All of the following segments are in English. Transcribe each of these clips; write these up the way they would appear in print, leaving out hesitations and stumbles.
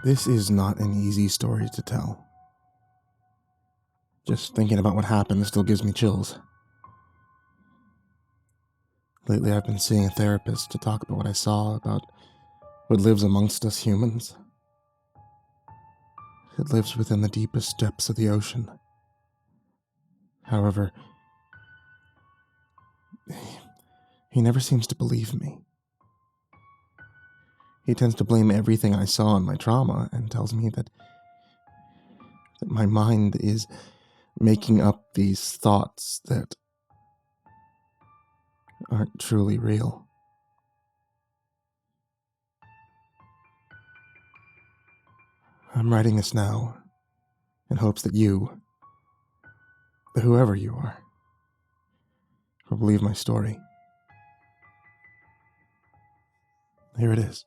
This is not an easy story to tell. Just thinking about what happened still gives me chills. Lately I've been seeing a therapist to talk about what I saw, about what lives amongst us humans. It lives within the deepest depths of the ocean. However, he never seems to believe me. He tends to blame everything I saw in my trauma and tells me that my mind is making up these thoughts that aren't truly real. I'm writing this now in hopes that you, whoever you are, will believe my story. Here it is.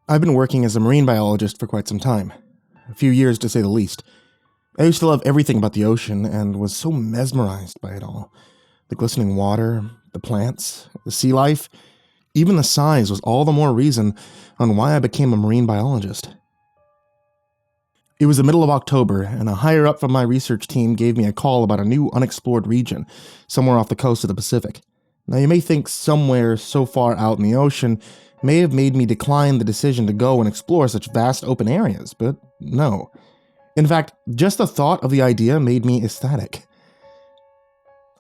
I've been working as a marine biologist for quite some time. A few years, to say the least. I used to love everything about the ocean and was so mesmerized by it all. The glistening water, the plants, the sea life, even the size was all the more reason on why I became a marine biologist. It was the middle of October, and a higher up from my research team gave me a call about a new unexplored region, somewhere off the coast of the Pacific. Now you may think somewhere so far out in the ocean may have made me decline the decision to go and explore such vast open areas, but no. In fact, just the thought of the idea made me ecstatic.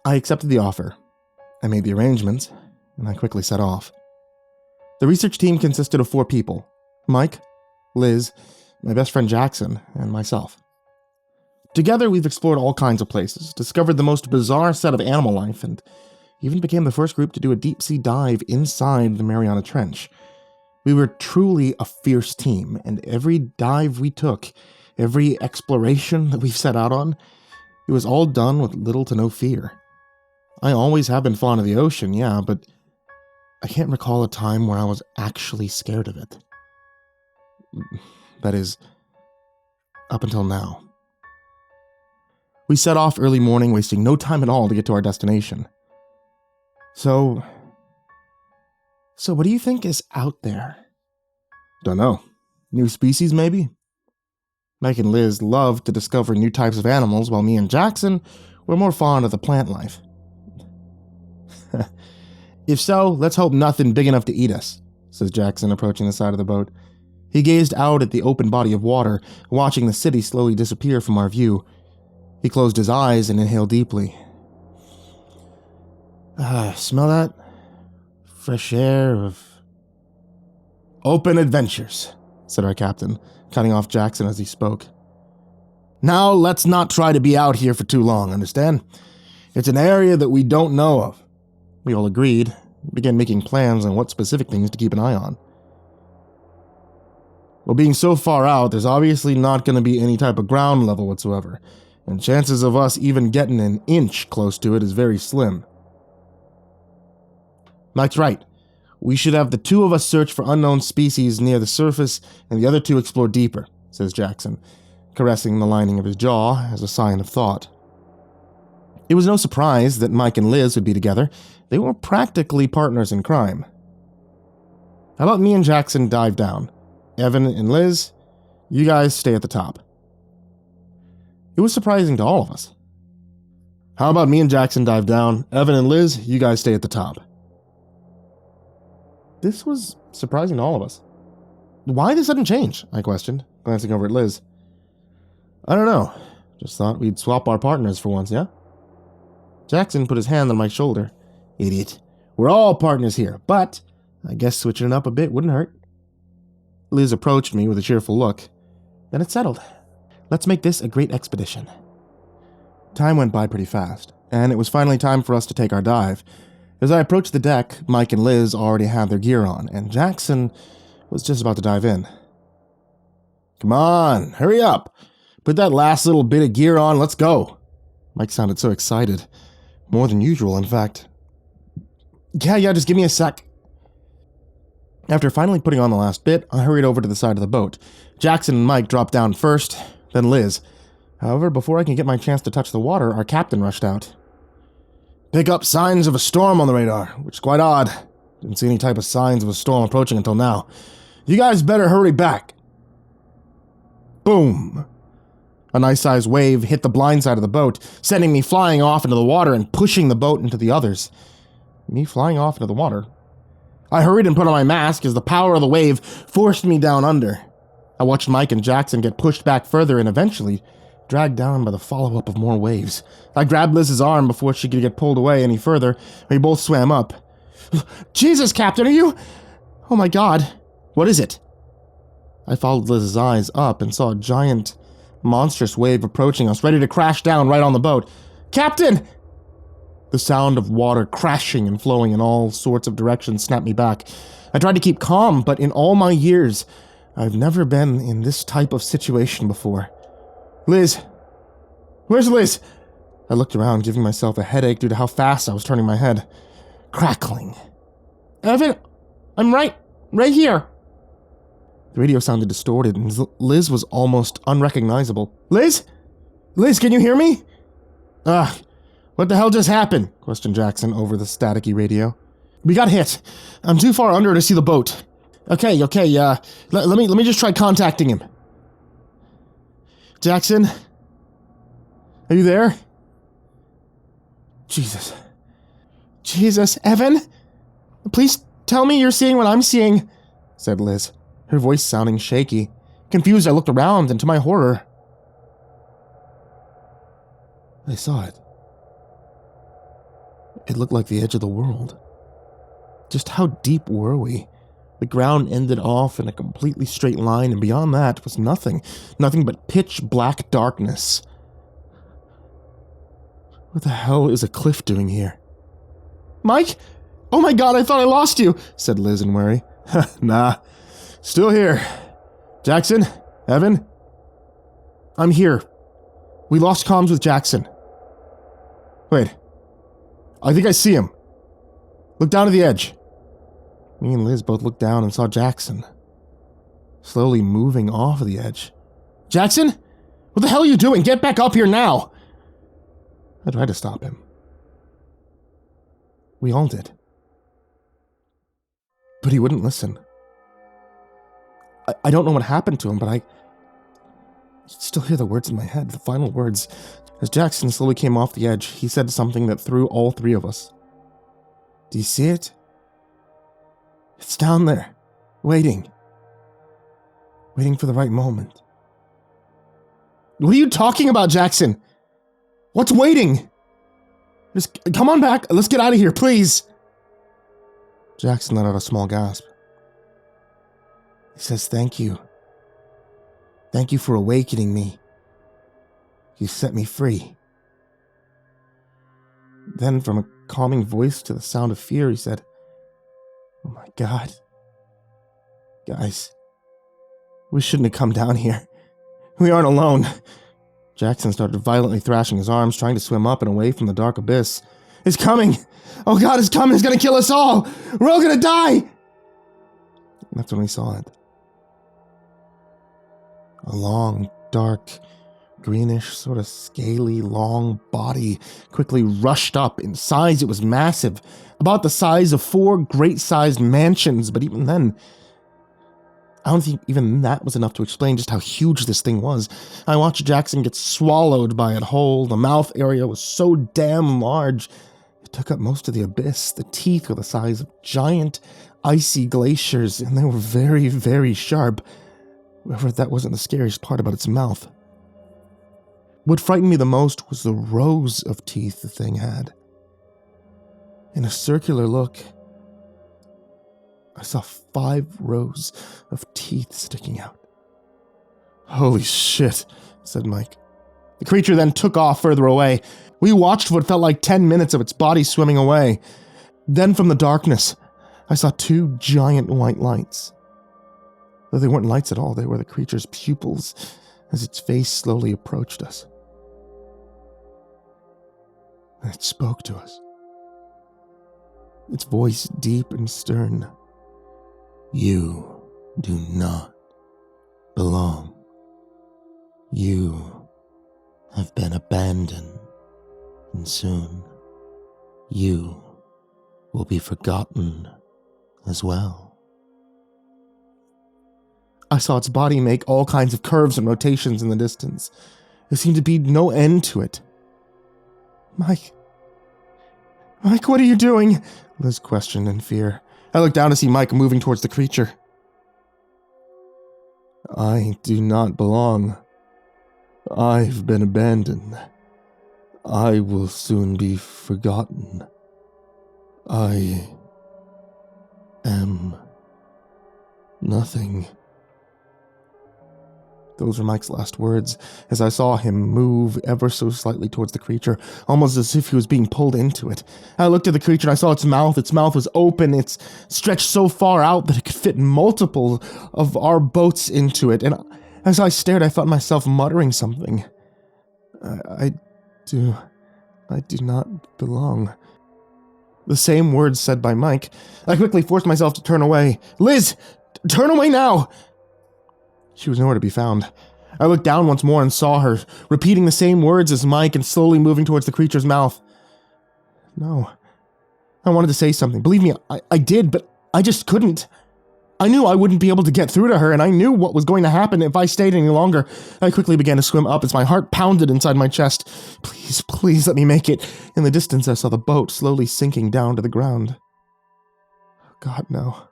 I accepted the offer. I made the arrangements, and I quickly set off. The research team consisted of 4 people: Mike, Liz, my best friend Jackson, and myself. Together we've explored all kinds of places, discovered the most bizarre set of animal life, and even became the first group to do a deep-sea dive inside the Mariana Trench. We were truly a fierce team, and every dive we took, every exploration that we've set out on, it was all done with little to no fear. I always have been fond of the ocean, yeah, but I can't recall a time where I was actually scared of it. That is, up until now. We set off early morning, wasting no time at all to get to our destination. So what do you think is out there? Dunno. New species, maybe? Mike and Liz loved to discover new types of animals, while me and Jackson were more fond of the plant life. If so, let's hope nothing big enough to eat us, says Jackson, approaching the side of the boat. He gazed out at the open body of water, watching the city slowly disappear from our view. He closed his eyes and inhaled deeply. Smell that? Fresh air of open adventures, said our captain, cutting off Jackson as he spoke. Now let's not try to be out here for too long, understand? It's an area that we don't know of. We all agreed, began making plans on what specific things to keep an eye on. Well, being so far out, there's obviously not going to be any type of ground level whatsoever, and chances of us even getting an inch close to it is very slim. Mike's right. We should have the 2 of us search for unknown species near the surface and the other 2 explore deeper, says Jackson, caressing the lining of his jaw as a sign of thought. It was no surprise that Mike and Liz would be together. They were practically partners in crime. How about me and Jackson dive down? Evan and Liz, you guys stay at the top. It was surprising to all of us. How about me and Jackson dive down? Evan and Liz, you guys stay at the top. This was surprising to all of us. Why the sudden change? I questioned, glancing over at Liz. I don't know. Just thought we'd swap our partners for once, yeah? Jackson put his hand on my shoulder. Idiot. We're all partners here, but I guess switching it up a bit wouldn't hurt. Liz approached me with a cheerful look. Then it settled. Let's make this a great expedition. Time went by pretty fast, and it was finally time for us to take our dive. As I approached the deck, Mike and Liz already had their gear on, and Jackson was just about to dive in. Come on, hurry up. Put that last little bit of gear on, let's go. Mike sounded so excited. More than usual, in fact. Yeah, just give me a sec. After finally putting on the last bit, I hurried over to the side of the boat. Jackson and Mike dropped down first, then Liz. However, before I can get my chance to touch the water, our captain rushed out. Pick up signs of a storm on the radar, which is quite odd. Didn't see any type of signs of a storm approaching until now. You guys better hurry back. Boom. A nice-sized wave hit the blind side of the boat, sending me flying off into the water and pushing the boat into the others. Me flying off into the water? I hurried and put on my mask as the power of the wave forced me down under. I watched Mike and Jackson get pushed back further and eventually dragged down by the follow-up of more waves. I grabbed Liz's arm before she could get pulled away any further. We both swam up. Jesus, Captain, are you... Oh my God. What is it? I followed Liz's eyes up and saw a giant, monstrous wave approaching us, ready to crash down right on the boat. Captain! The sound of water crashing and flowing in all sorts of directions snapped me back. I tried to keep calm, but in all my years, I've never been in this type of situation before. Liz! Where's Liz? I looked around, giving myself a headache due to how fast I was turning my head. Crackling. Evan, I'm right here. The radio sounded distorted, and Liz was almost unrecognizable. Liz? Liz, can you hear me? What the hell just happened? Questioned Jackson over the staticky radio. We got hit. I'm too far under to see the boat. Okay, let me just try contacting him. Jackson? Are you there? Jesus, Evan? Please tell me you're seeing what I'm seeing, said Liz, her voice sounding shaky. Confused, I looked around, and to my horror, I saw it. It looked like the edge of the world. Just how deep were we? The ground ended off in a completely straight line, and beyond that was nothing but pitch black darkness. What the hell is a cliff doing here? Mike? Oh my God, I thought I lost you, said Liz in worry. Nah, still here. Jackson? Evan? I'm here. We lost comms with Jackson. Wait. I think I see him. Look down to the edge. Me and Liz both looked down and saw Jackson, slowly moving off of the edge. Jackson? What the hell are you doing? Get back up here now! I tried to stop him. We all did. But he wouldn't listen. I don't know what happened to him, but I still hear the words in my head, the final words. As Jackson slowly came off the edge, he said something that threw all three of us. Do you see it? It's down there, waiting for the right moment. What are you talking about, Jackson? What's waiting? Just come on back. Let's get out of here, please. Jackson let out a small gasp. He says, thank you. Thank you for awakening me. You set me free. Then, from a calming voice to the sound of fear, he said, oh my God. Guys, we shouldn't have come down here. We aren't alone. Jackson started violently thrashing his arms, trying to swim up and away from the dark abyss. It's coming! Oh God, it's coming! It's gonna kill us all! We're all gonna die! And that's when we saw it. A long, dark, greenish, sort of scaly, long body quickly rushed up. In size, it was massive, about the size of 4 great-sized mansions, but even then, I don't think even that was enough to explain just how huge this thing was. I watched Jackson get swallowed by it whole. The mouth area was so damn large, it took up most of the abyss. The teeth were the size of giant, icy glaciers, and they were very, very sharp. However, that wasn't the scariest part about its mouth. What frightened me the most was the rows of teeth the thing had. In a circular look, I saw 5 rows of teeth sticking out. Holy shit, said Mike. The creature then took off further away. We watched for what felt like 10 minutes of its body swimming away. Then from the darkness, I saw 2 giant white lights. Though they weren't lights at all, they were the creature's pupils as its face slowly approached us. And it spoke to us. Its voice deep and stern. You do not belong. You have been abandoned, and soon you will be forgotten as well. I saw its body make all kinds of curves and rotations in the distance. There seemed to be no end to it. Mike, what are you doing? Liz questioned in fear. I looked down to see Mike moving towards the creature. I do not belong. I've been abandoned. I will soon be forgotten. I am nothing. Those were Mike's last words, as I saw him move ever so slightly towards the creature, almost as if he was being pulled into it. I looked at the creature and I saw its mouth. Its mouth was open. It's stretched so far out that it could fit multiple of our boats into it. And as I stared, I felt myself muttering something. I do not belong. The same words said by Mike. I quickly forced myself to turn away. Liz, turn away now! She was nowhere to be found. I looked down once more and saw her, repeating the same words as Mike and slowly moving towards the creature's mouth. No. I wanted to say something. Believe me, I did, but I just couldn't. I knew I wouldn't be able to get through to her, and I knew what was going to happen if I stayed any longer. I quickly began to swim up as my heart pounded inside my chest. Please let me make it. In the distance, I saw the boat slowly sinking down to the ground. God, no.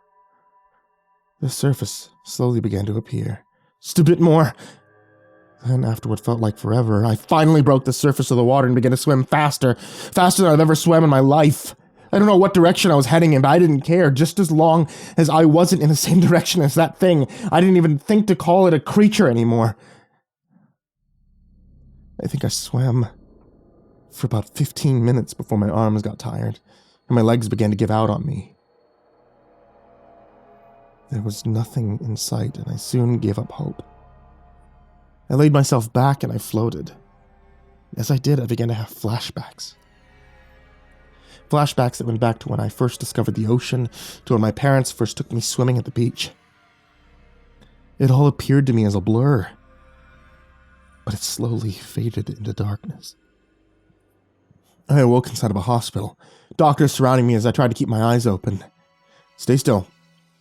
The surface slowly began to appear. Just a bit more. Then, after what felt like forever, I finally broke the surface of the water and began to swim faster than I've ever swam in my life. I don't know what direction I was heading in, but I didn't care, just as long as I wasn't in the same direction as that thing. I didn't even think to call it a creature anymore. I think I swam for about 15 minutes before my arms got tired, and my legs began to give out on me. There was nothing in sight, and I soon gave up hope. I laid myself back and I floated. As I did, I began to have flashbacks. Flashbacks that went back to when I first discovered the ocean, to when my parents first took me swimming at the beach. It all appeared to me as a blur, but it slowly faded into darkness. I awoke inside of a hospital, doctors surrounding me as I tried to keep my eyes open. Stay still.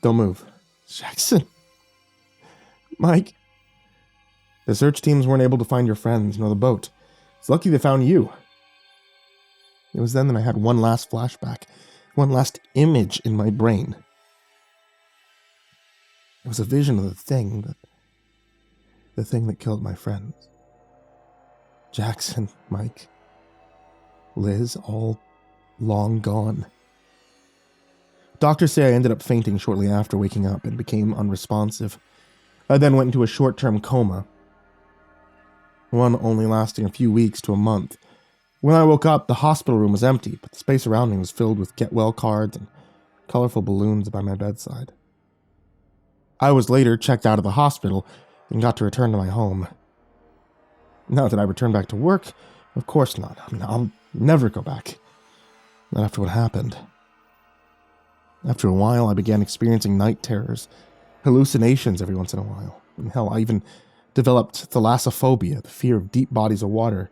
Don't move. Jackson. Mike. The search teams weren't able to find your friends nor the boat. It's lucky they found you. It was then that I had one last flashback, one last image in my brain. It was a vision of the thing that killed my friends. Jackson, Mike, Liz, all long gone. Doctors say I ended up fainting shortly after waking up and became unresponsive. I then went into a short-term coma, one only lasting a few weeks to a month. When I woke up, the hospital room was empty, but the space around me was filled with get-well cards and colorful balloons by my bedside. I was later checked out of the hospital and got to return to my home. Now that I returned back to work, of course not. I'll never go back. Not after what happened. After a while, I began experiencing night terrors, hallucinations every once in a while. And hell, I even developed thalassophobia, the fear of deep bodies of water.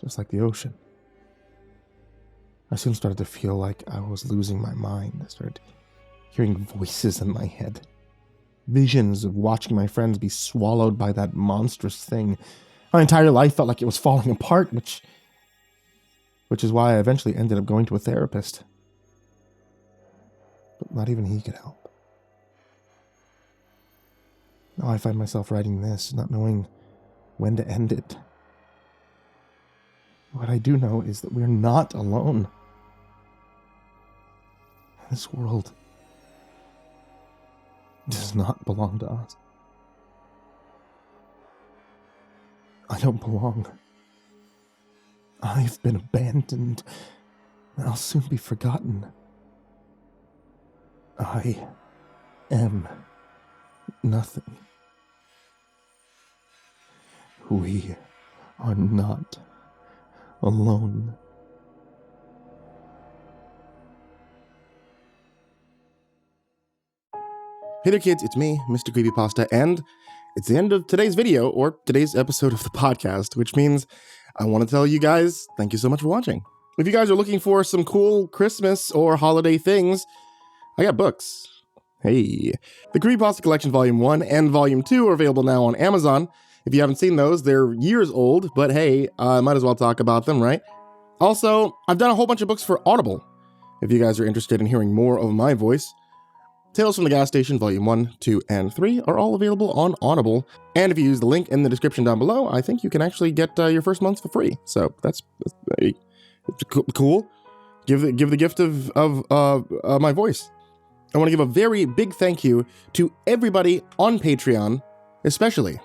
Just like the ocean. I soon started to feel like I was losing my mind. I started hearing voices in my head. Visions of watching my friends be swallowed by that monstrous thing. My entire life felt like it was falling apart, which is why I eventually ended up going to a therapist. But not even he could help. Now I find myself writing this, not knowing when to end it. What I do know is that we're not alone. This world does not belong to us. I don't belong. I've been abandoned, and I'll soon be forgotten. I am nothing. We are not alone. Hey there kids, it's me, MrCreepyPasta, and it's the end of today's video, or today's episode of the podcast, which means I want to tell you guys, thank you so much for watching. If you guys are looking for some cool Christmas or holiday things, I got books. Hey. The Creepypasta Collection Volume 1 and Volume 2 are available now on Amazon. If you haven't seen those, they're years old, but hey, I might as well talk about them, right? Also, I've done a whole bunch of books for Audible. If you guys are interested in hearing more of my voice, Tales from the Gas Station Volume 1, 2, and 3 are all available on Audible. And if you use the link in the description down below, I think you can actually get your first month for free. So that's cool. Give the gift of my voice. I want to give a very big thank you to everybody on Patreon, especially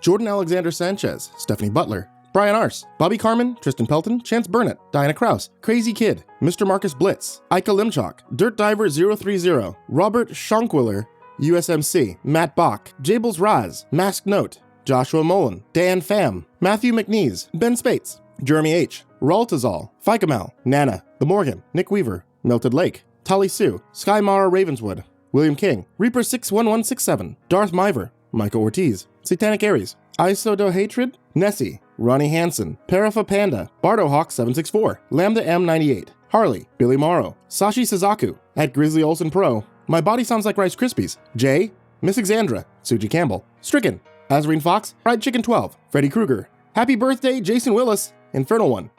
Jordan Alexander Sanchez, Stephanie Butler, Brian Arce, Bobby Karman, Tristain Pelton, Chance Burnett, Diana Kraus, Crazy Kid, Mr. Marcus Blitz, Ika Limchok, Dirt Diver 030, Robert Schonkwiller, USMC, Matt Bach, Jables Raz, Masked Note, Joshua Mullen, Dan Pham, Matthew McNeese, Ben Spates, Jeremy H., Raltizal, Fikamal, Nana, The Morgan, Nick Weaver, MeltedLake, Tali Sue, Sky Mara Ravenswood, William King, Reaper 61167, Darth Miver, Micah Ortiz, Satanic Aries, aisodoehtraed, Nessie, Ronnie Hansen, Parafa Panda, Bardohawk 764, Lambda M98, Harley, Billy Morrow, Sashi Suzaku, at Grizzly Olsen Pro, My Body Sounds Like Rice Krispies, Jay, Miss Exandra, Suji Campbell, Stricken, Azarine Fox, Fried Chicken 12, Freddy Krueger, Happy Birthday Jason Willis, Infernal One,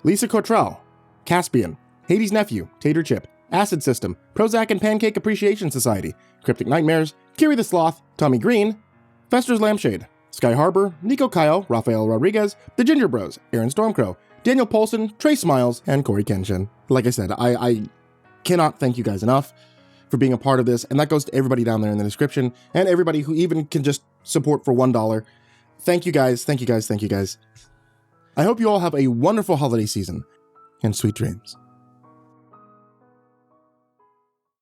Lisa Cottrell, Caspian, Hades' Nephew, Tater Chip, Acid System, Prozac and Pancake Appreciation Society, Cryptic Nightmares, Kiri the Sloth, Tommy Green, Fester's Lampshade, Sky Harbor, Nico Kyle, Rafael Rodriguez, The Ginger Bros, Aaron Stormcrow, Daniel Polson, Trey Smiles, and Corey Kenshin. Like I said, I cannot thank you guys enough for being a part of this, and that goes to everybody down there in the description, and everybody who even can just support for $1. Thank you guys, thank you guys, thank you guys. I hope you all have a wonderful holiday season, and sweet dreams.